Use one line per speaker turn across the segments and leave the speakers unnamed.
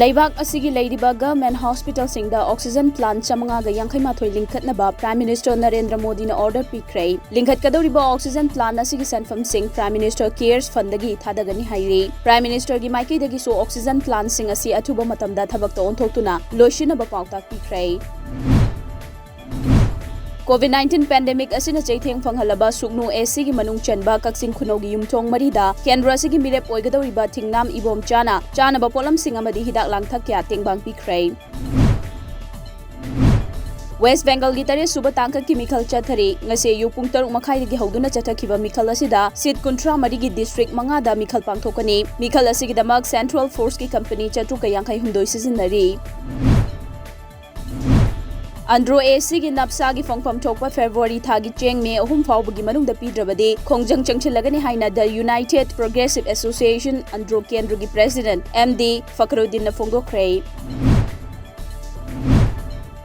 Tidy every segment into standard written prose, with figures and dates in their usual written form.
Leibak asigi leiriba government hospital singda oxygen plant chamanga ga yangkhai mathoi linkhatnaba Prime Minister Narendra Modi na order pikhrei linkhat kadoriba oxygen plant asigi sanfam sing Prime Minister cares fund dagi thadagani hairi Prime Minister gi maiki dagi so oxygen plant sing asi athuba matamda thabak ta onthoktuna loishinaba pautak pikhrei COVID-19 pandemic asina chaitheng phanghalaba suknu AC gi manung chanba kaksing khunogi yumthong marida kendra sigi mirep oigadoriba thingnam ibom chana ba polam sing amadi hidak langthak kya tengbang pikhrei West Bengal gi tare suba tangka ki mikhal chathari ngase yu pung 3 makhai gi hauduna chathakhiba mikhal asida sit kuntra mari gi district manga da mikhal pangthokani mikhal asigi damak Central Force ki company chatu ka yangkhai humdoi sizinari Andro AC gi napsa gi phongpham thokpa February thagi cheng me ahum fawbagi manungda pidrabade khongjang changchilagani haina the United Progressive Association Andro Kendra gi president MD Fakhruddin na phongdokrei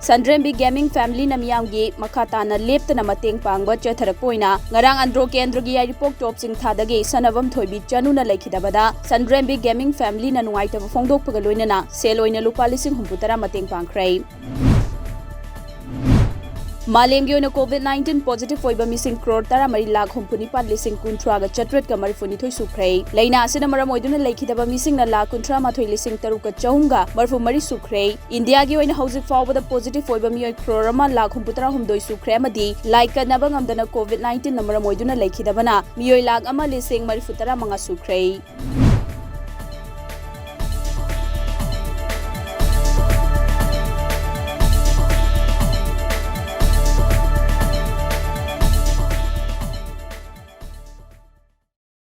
Sandrembi Gaming Family namyam gi makata na leptana mateng pangba chatharakpoina ngarang Andro Kendra gi report top sing thadagi sanavam thoibi chanuna laikhidabada Sandrembi Gaming Family na nuaita phongdokpaga loinana seloina lupa lising humputara mateng pangkrei Malem gi COVID-19 positive foiba missing crore tara mari lakh humpuni pan lising kunthra ga chatret ka marifuni thoi sukrei leina asina maram oiduna lekhidaba missing na lakh kunthra mathoi lising taru ka chahunga marfu mari sukrei India gi oina hauzik fawba da positive foiba mioi crore ma lakh humputara humdoi sukre amadi like ka naba ngamdana COVID-19 na maram oiduna lekhidaba na mioi lakh ama lising marifutara manga sukrei